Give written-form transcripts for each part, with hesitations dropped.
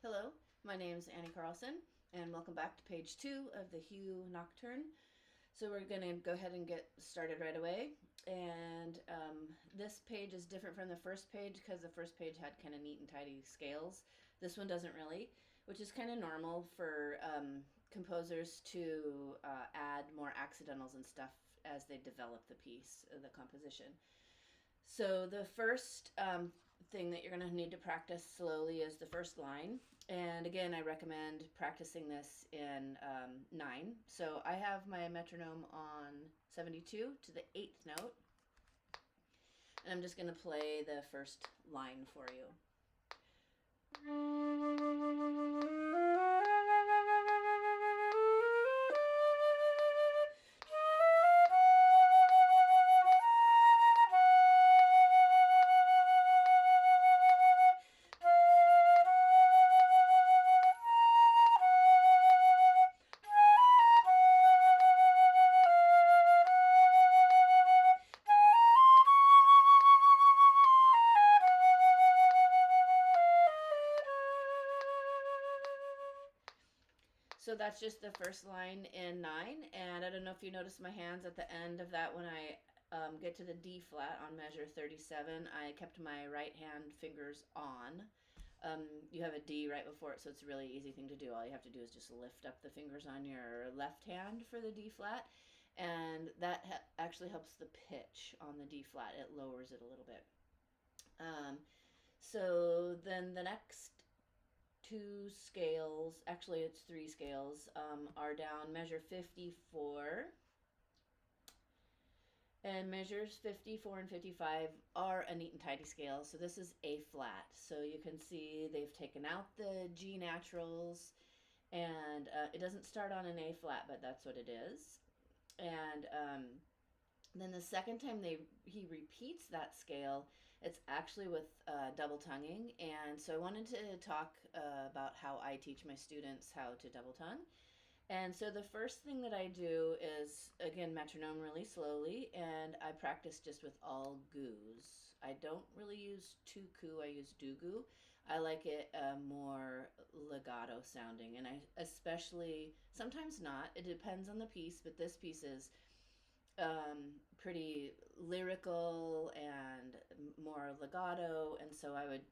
Hello, my name is Annie Carlson, and welcome back to page 2 of the Hüe Nocturne. So we're going to go ahead and get started right away. And this page is different from the first page because the first page had kind of neat and tidy scales. This one doesn't really, which is kind of normal for composers to add more accidentals and stuff as they develop the piece, the composition. So the first thing that you're going to need to practice slowly is the first line. And again, I recommend practicing this in 9. So I have my metronome on 72 to the 8th note. And I'm just going to play the first line for you. So that's just the first line in 9. And I don't know if you noticed my hands at the end of that when I get to the D flat on measure 37. I kept my right hand fingers on. You have a D right before it, so it's a really easy thing to do. All you have to do is just lift up the fingers on your left hand for the D flat. And that actually helps the pitch on the D flat. It lowers it a little bit. So then the next 2 scales, actually it's 3 scales, are down measure 54. And measures 54 and 55 are a neat and tidy scale. So this is A flat. So you can see they've taken out the G naturals, and it doesn't start on an A flat, but that's what it is. And then the second time he repeats that scale, it's actually with double tonguing. And so I wanted to talk about how I teach my students how to double tongue. And so the first thing that I do is, again, metronome really slowly, and I practice just with all goos. I don't really use tuku, I use dugu. I like it more legato sounding, and I especially, sometimes not, it depends on the piece, but this piece is pretty lyrical and more legato, and so I would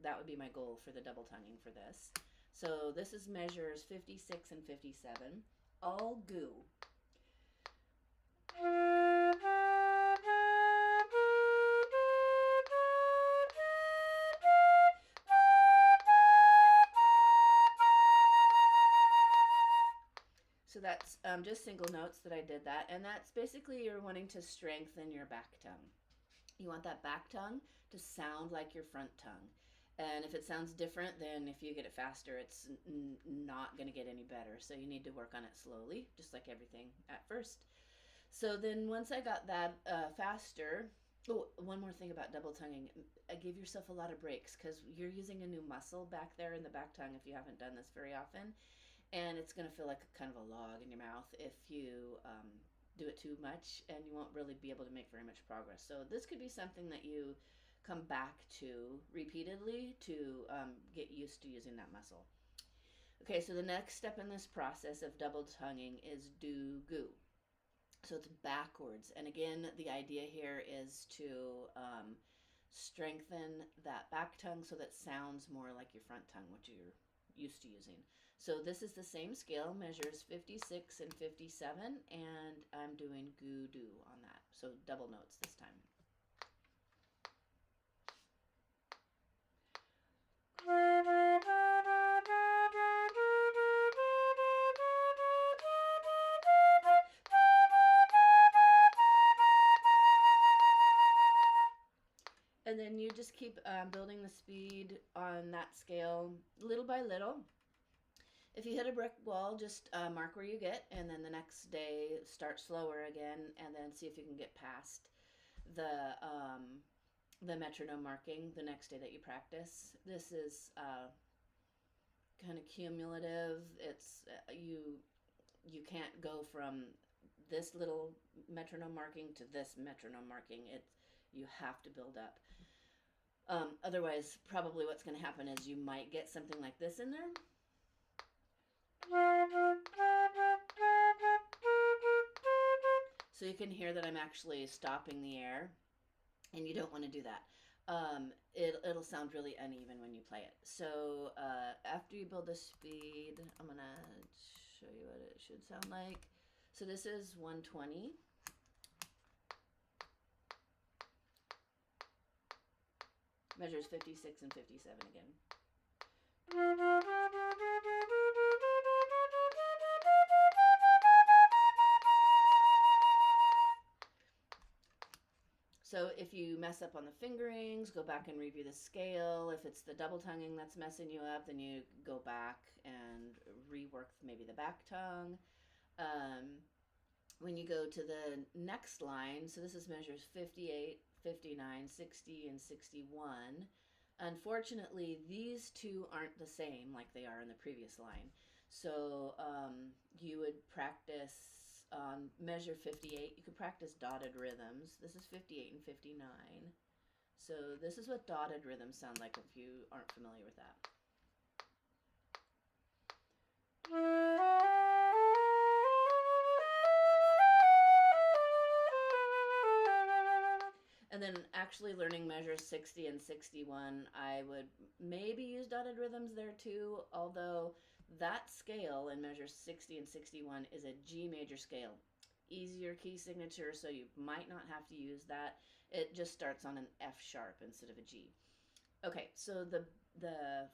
that would be my goal for the double tonguing for this. So this is measures 56 and 57, all goo. So that's just single notes that I did that. And that's basically you're wanting to strengthen your back tongue. You want that back tongue to sound like your front tongue. And if it sounds different, then if you get it faster, it's not going to get any better. So you need to work on it slowly, just like everything at first. So then once I got that faster, oh, one more thing about double tonguing. Give yourself a lot of breaks because you're using a new muscle back there in the back tongue if you haven't done this very often. And it's going to feel like kind of a log in your mouth if you do it too much, and you won't really be able to make very much progress. So this could be something that you come back to repeatedly to get used to using that muscle. Okay, so the next step in this process of double tonguing is do goo. So it's backwards. And again, the idea here is to strengthen that back tongue so that it sounds more like your front tongue, which you're used to using. So this is the same scale, measures 56 and 57, and I'm doing goo do on that. So double notes this time. And then you just keep building the speed on that scale little by little. If you hit a brick wall, just mark where you get, and then the next day start slower again, and then see if you can get past the metronome marking the next day that you practice. This is kind of cumulative. It's you can't go from this little metronome marking to this metronome marking. You have to build up. Otherwise, probably what's going to happen is you might get something like this in there. So you can hear that I'm actually stopping the air, and you don't want to do that. It'll sound really uneven when you play it. So after you build the speed, I'm going to show you what it should sound like. So this is 120. Measures 56 and 57 again. So if you mess up on the fingerings, go back and review the scale. If it's the double tonguing that's messing you up, then you go back and rework maybe the back tongue. When you go to the next line, so this is measures 58, 59, 60, and 61. Unfortunately, these two aren't the same like they are in the previous line. So you would practice measure 58. You could practice dotted rhythms. This is 58 and 59. So this is what dotted rhythms sound like if you aren't familiar with that. And then actually learning measures 60 and 61, I would maybe use dotted rhythms there too, although that scale in measures 60 and 61 is a G major scale. Easier key signature, so you might not have to use that. It just starts on an F sharp instead of a G. Okay, so the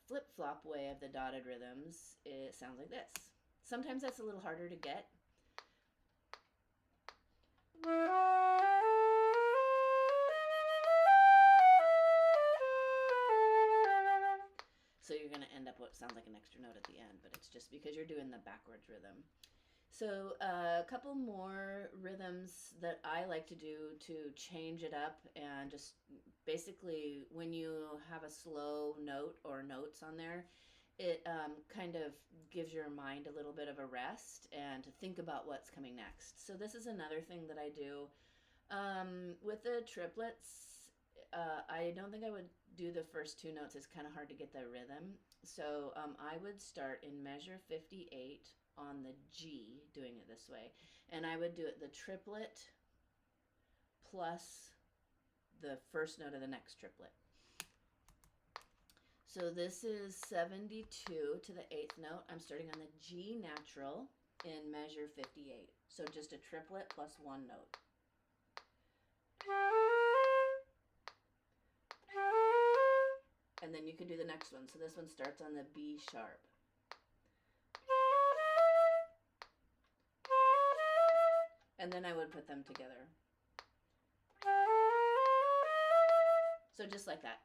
flip-flop way of the dotted rhythms, it sounds like this. Sometimes that's a little harder to get. So you're going to end up what sounds like an extra note at the end, but it's just because you're doing the backwards rhythm. So a couple more rhythms that I like to do to change it up, and just basically when you have a slow note or notes on there, it kind of gives your mind a little bit of a rest and to think about what's coming next. So this is another thing that I do. With the triplets, I don't think I would do the first two notes. It's kind of hard to get the rhythm. So I would start in measure 58 on the G, doing it this way. And I would do it the triplet plus the first note of the next triplet. So this is 72 to the 8th note. I'm starting on the G natural in measure 58. So just a triplet plus one note. And then you can do the next one. So this one starts on the B sharp. And then I would put them together. So just like that.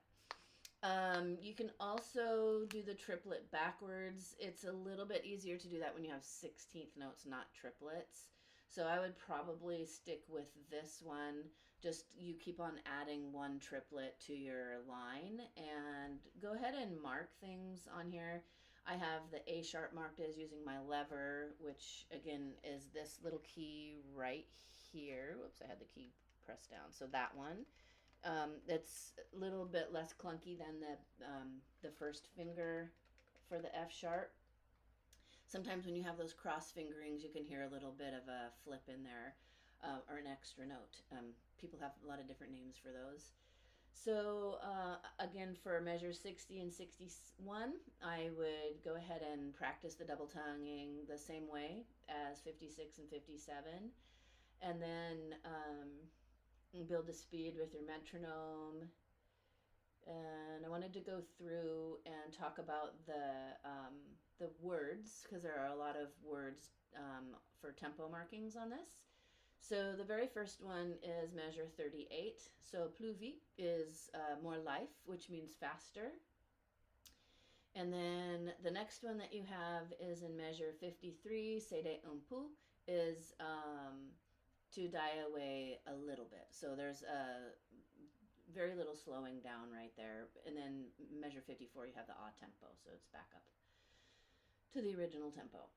You can also do the triplet backwards. It's a little bit easier to do that when you have 16th notes, not triplets. So I would probably stick with this one. Just you keep on adding one triplet to your line, and go ahead and mark things on here. I have the A sharp marked as using my lever, which again is this little key right here. Whoops, I had the key pressed down. So that one. It's a little bit less clunky than the first finger for the F sharp. Sometimes when you have those cross fingerings, you can hear a little bit of a flip in there, or an extra note. People have a lot of different names for those. So again, for measures 60 and 61, I would go ahead and practice the double tonguing the same way as 56 and 57. And then build the speed with your metronome. And I wanted to go through and talk about the words, because there are a lot of words for tempo markings on this. So the very first one is measure 38. So plus vite is more life, which means faster. And then the next one that you have is in measure 53, cede un peu, is to die away a little bit. So there's a very little slowing down right there. And then measure 54, you have the odd tempo. So it's back up to the original tempo.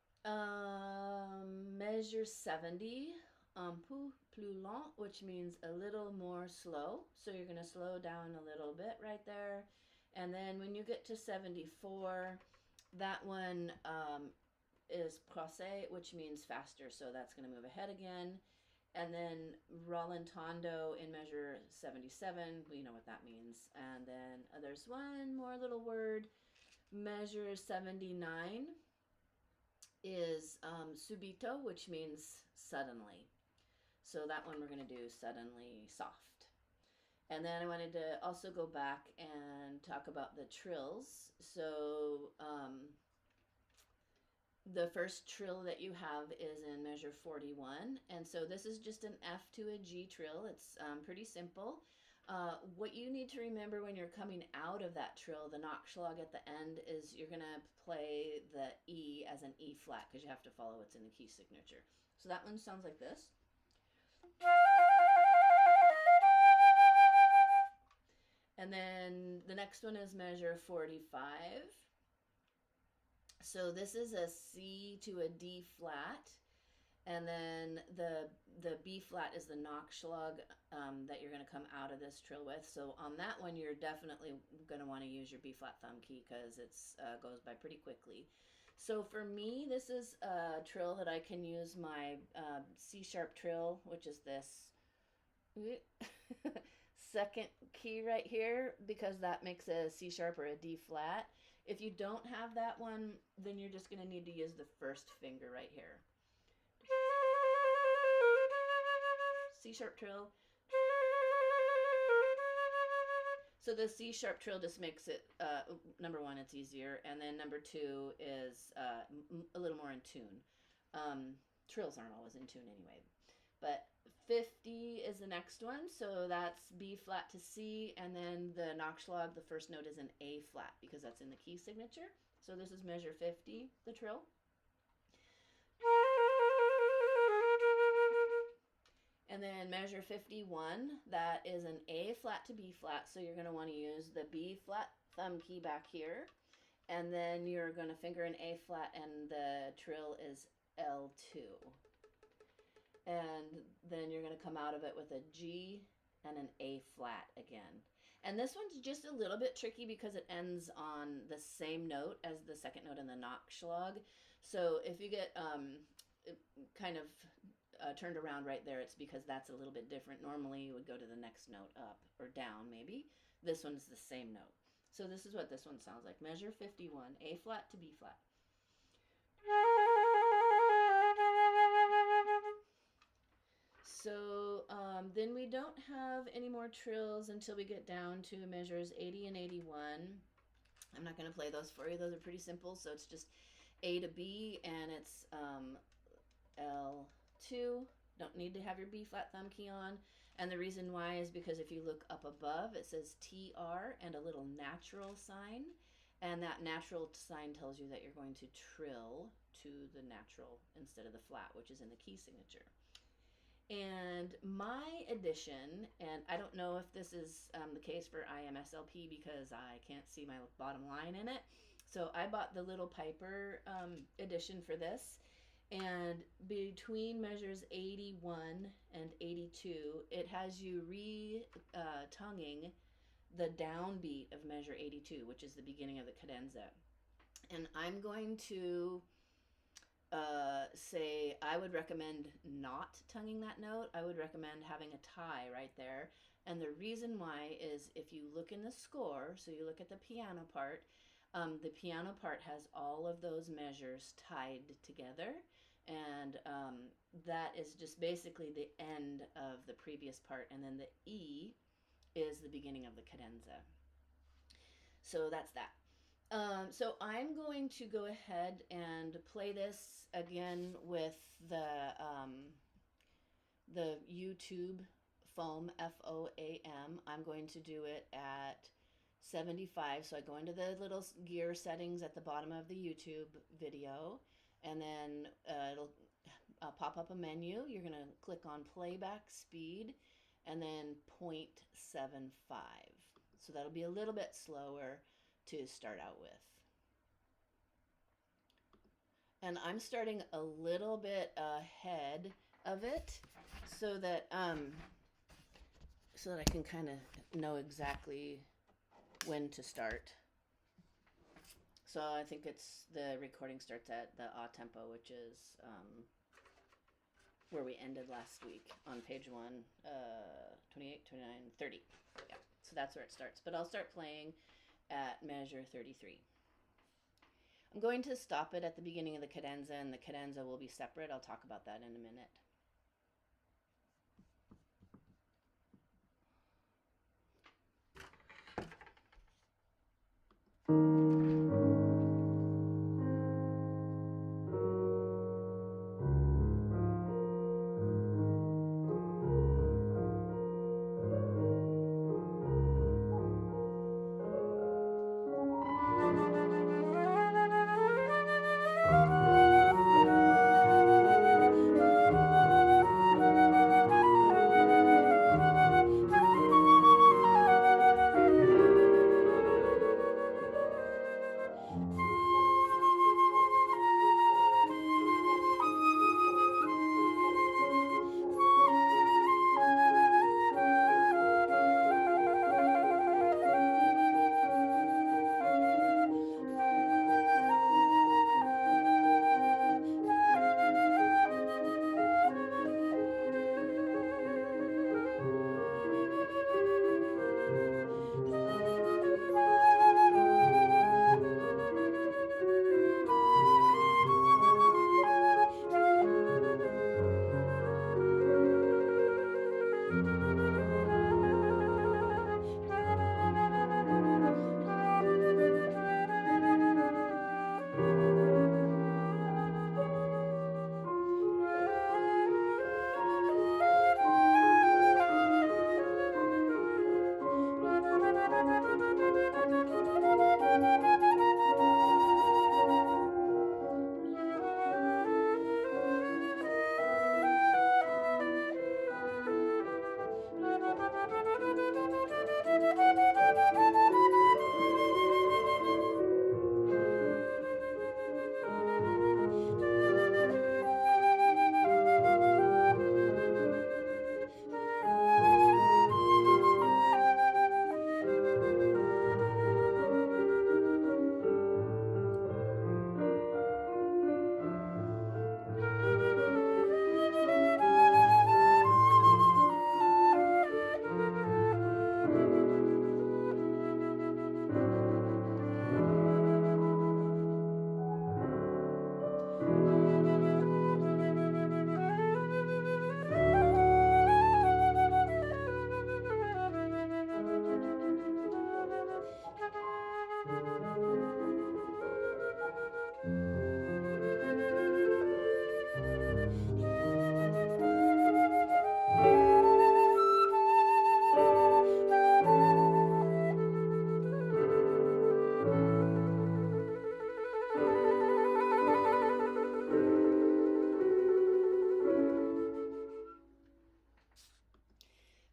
Measure 70 un peu plus lent, which means a little more slow. So you're going to slow down a little bit right there. And then when you get to 74, that one is pressé, which means faster. So that's going to move ahead again. And then rallentando in measure 77, we know what that means. And then there's one more little word. Measure 79 is subito, which means suddenly. So that one we're going to do suddenly soft. And then I wanted to also go back and talk about the trills. So the first trill that you have is in measure 41. And so this is just an F to a G trill. It's pretty simple. What you need to remember when you're coming out of that trill, the Nachschlag at the end, is you're going to play the E as an E flat because you have to follow what's in the key signature. So that one sounds like this. And then the next one is measure 45. So this is a C to a D flat. And then the B flat is the Nachschlag that you're going to come out of this trill with. So on that one, you're definitely going to want to use your B flat thumb key because it goes by pretty quickly. So for me, this is a trill that I can use my C sharp trill, which is this second key right here, because that makes a C sharp or a D flat. If you don't have that one, then you're just going to need to use the first finger right here. C sharp trill. So the C sharp trill just makes it, number one, it's easier, and then number two is a little more in tune. Trills aren't always in tune anyway. But 50 is the next one, so that's B flat to C, and then the Nachschlag, the first note is an A flat because that's in the key signature. So this is measure 50, the trill. And then measure 51, that is an A flat to B flat, so you're going to want to use the B flat thumb key back here. And then you're going to finger an A flat, and the trill is L2. And then you're going to come out of it with a G and an A flat again. And this one's just a little bit tricky because it ends on the same note as the second note in the Nachschlag. So if you get kind of turned around right there, it's because that's a little bit different. Normally you would go to the next note up or down maybe. This one's the same note. So this is what this one sounds like. Measure 51, A flat to B flat. So then we don't have any more trills until we get down to measures 80 and 81. I'm not going to play those for you. Those are pretty simple. So it's just A to B, and it's L2. Don't need to have your B flat thumb key on. And the reason why is because if you look up above, it says TR and a little natural sign. And that natural sign tells you that you're going to trill to the natural instead of the flat, which is in the key signature. And my edition, and I don't know if this is the case for IMSLP because I can't see my bottom line in it. So I bought the Little Piper edition for this. And between measures 81 and 82, it has you tonguing the downbeat of measure 82, which is the beginning of the cadenza. And I'm going to say I would recommend not tonguing that note. I would recommend having a tie right there. And the reason why is if you look in the score, so you look at the piano part has all of those measures tied together. And that is just basically the end of the previous part. And then the E is the beginning of the cadenza. So that's that. So I'm going to go ahead and play this again with the YouTube foam, FOAM. I'm going to do it at 75. So I go into the little gear settings at the bottom of the YouTube video, and then it'll pop up a menu. You're going to click on playback speed and then 0.75. So that'll be a little bit slower to start out with. And I'm starting a little bit ahead of it so that I can kind of know exactly when to start. So I think the recording starts at the A tempo, which is where we ended last week on page 1, 28, 29, 30. Yeah, so that's where it starts. But I'll start playing at measure 33. I'm going to stop it at the beginning of the cadenza, and the cadenza will be separate. I'll talk about that in a minute.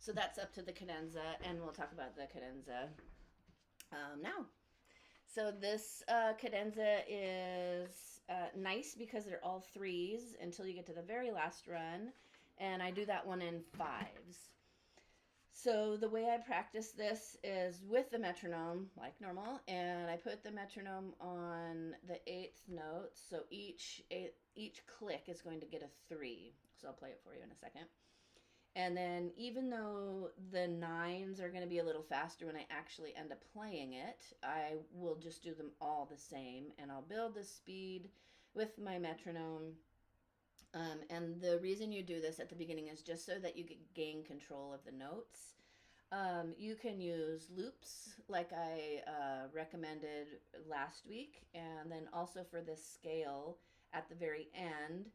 So that's up to the cadenza, and we'll talk about the cadenza now. So this cadenza is nice because they're all threes until you get to the very last run, and I do that one in fives. So the way I practice this is with the metronome, like normal, and I put the metronome on the 8th note, so each click is going to get a 3. So I'll play it for you in a second. And then even though the 9s are going to be a little faster when I actually end up playing it, I will just do them all the same, and I'll build the speed with my metronome. And the reason you do this at the beginning is just so that you gain control of the notes. You can use loops like I recommended last week, and then also for this scale at the very end.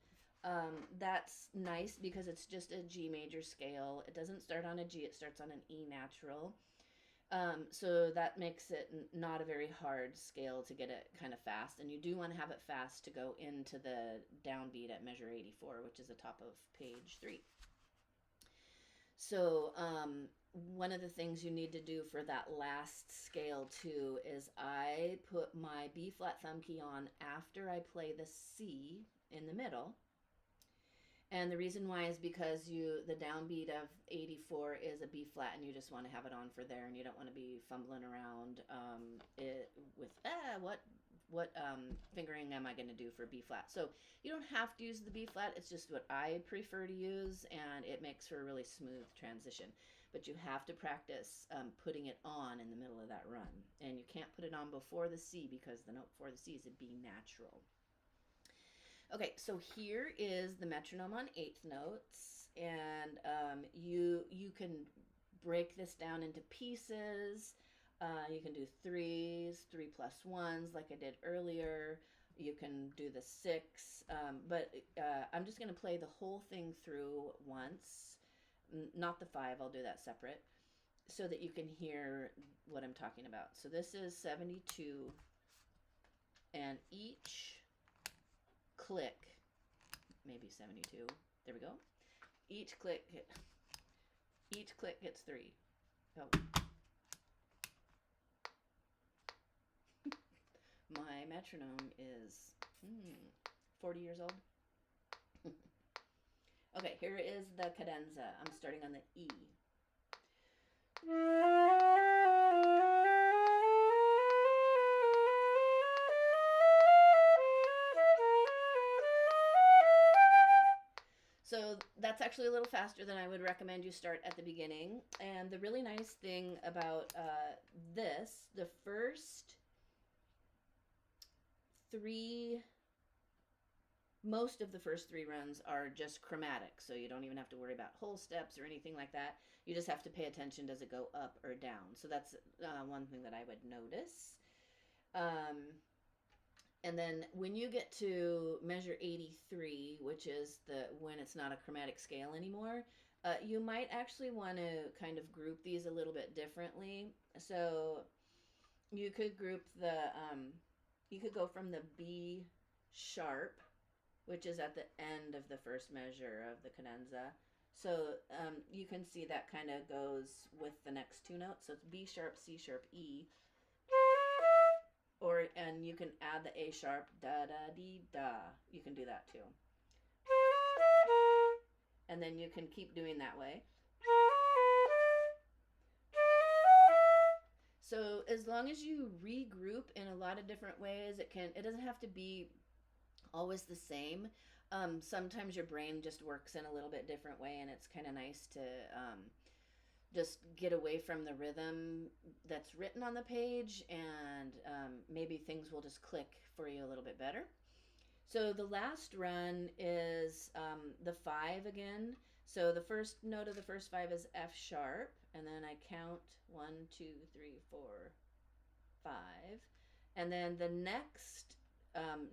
That's nice because it's just a G major scale. It doesn't start on a G, it starts on an E natural. So that makes it not a very hard scale to get it kind of fast. And you do want to have it fast to go into the downbeat at measure 84, which is the top of page 3. So one of the things you need to do for that last scale too is I put my B flat thumb key on after I play the C in the middle. And the reason why is because the downbeat of 84 is a B flat, and you just want to have it on for there, and you don't want to be fumbling around with what fingering am I going to do for B flat. So you don't have to use the B flat. It's just what I prefer to use, and it makes for a really smooth transition. But you have to practice putting it on in the middle of that run, and you can't put it on before the C because the note before the C is a B natural. Okay, so here is the metronome on eighth notes, and you can break this down into pieces. You can do threes, 3+1s like I did earlier. You can do the six, but I'm just going to play the whole thing through once, not the five. I'll do that separate so that you can hear what I'm talking about. So this is 72, and each click, maybe 72, there we go, each click gets 3. Oh, my metronome is 40 years old. Okay, here is the cadenza. I'm starting on the E. So that's actually a little faster than I would recommend you start at the beginning. And the really nice thing about this, the first three, most of the first 3 runs are just chromatic. So you don't even have to worry about whole steps or anything like that. You just have to pay attention. Does it go up or down? So that's one thing that I would notice. And then when you get to measure 83, which is when it's not a chromatic scale anymore, you might actually want to kind of group these a little bit differently. So you could group you could go from the B sharp, which is at the end of the first measure of the cadenza. So you can see that kind of goes with the next 2 notes. So it's B sharp, C sharp, E. And you can add the A sharp, da da dee da. You can do that too. And then you can keep doing that way. So as long as you regroup in a lot of different ways, it doesn't have to be always the same. Sometimes your brain just works in a little bit different way, and it's kind of nice to just get away from the rhythm that's written on the page, and maybe things will just click for you a little bit better. So the last run is the 5 again. So the first note of the first 5 is F sharp, and then I count 1, 2, 3, 4, 5. And then the next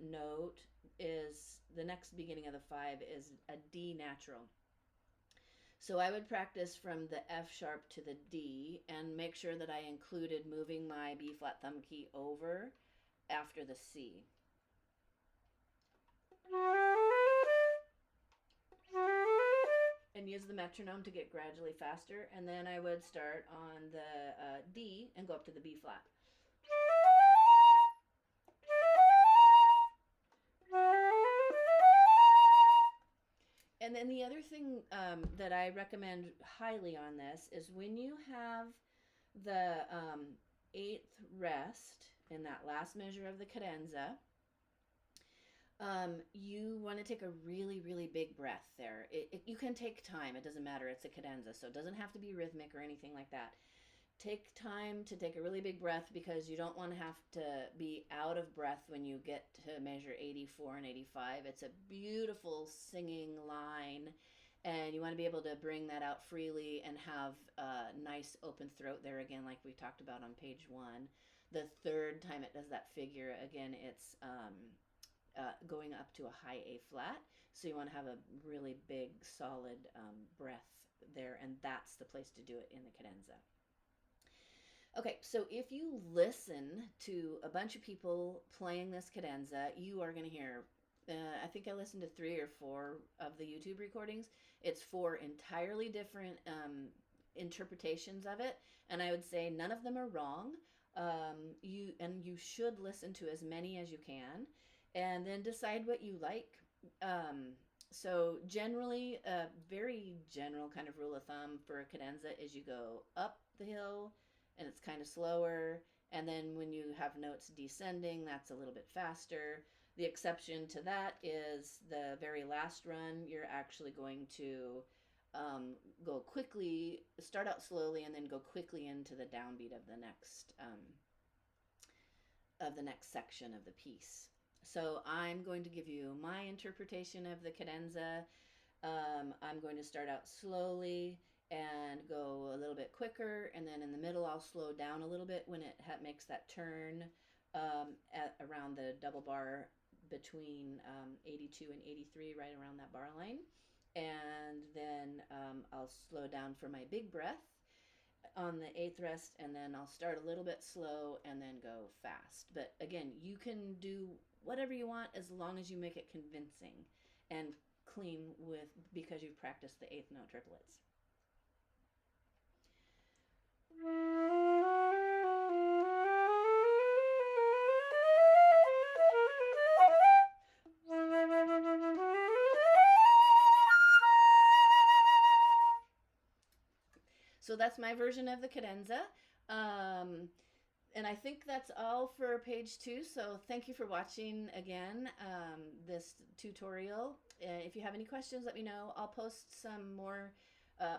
note is, the next beginning of the 5 is a D natural. So I would practice from the F sharp to the D and make sure that I included moving my B flat thumb key over after the C. And use the metronome to get gradually faster. And then I would start on the D and go up to the B flat. And then the other thing that I recommend highly on this is when you have the 8th rest in that last measure of the cadenza, you want to take a really, really big breath there. You can take time. It doesn't matter. It's a cadenza, so it doesn't have to be rhythmic or anything like that. Take time to take a really big breath because you don't want to have to be out of breath when you get to measure 84 and 85. It's a beautiful singing line, and you want to be able to bring that out freely and have a nice open throat there again, like we talked about on page 1. The third time it does that figure, again, it's going up to a high A flat. So you want to have a really big, solid breath there, and that's the place to do it in the cadenza. Okay, so if you listen to a bunch of people playing this cadenza, you are going to hear, I think I listened to 3 or 4 of the YouTube recordings. It's 4 entirely different interpretations of it, and I would say none of them are wrong. You should listen to as many as you can, and then decide what you like. So generally, a very general kind of rule of thumb for a cadenza is you go up the hill and it's kind of slower. And then when you have notes descending, that's a little bit faster. The exception to that is the very last run, you're actually going to go quickly, start out slowly, and then go quickly into the downbeat of the next section of the piece. So I'm going to give you my interpretation of the cadenza. I'm going to start out slowly and go a little bit quicker, and then in the middle I'll slow down a little bit when it makes that turn at around the double bar between 82 and 83, right around that bar line. And then I'll slow down for my big breath on the eighth rest, and then I'll start a little bit slow and then go fast. But again, you can do whatever you want as long as you make it convincing and clean with, because you've practiced the eighth note triplets. So that's my version of the cadenza. And I think that's all for page 2. So thank you for watching again this tutorial. If you have any questions, let me know. I'll post some more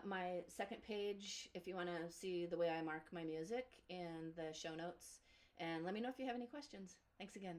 my second page if you want to see the way I mark my music in the show notes. And let me know if you have any questions. Thanks again.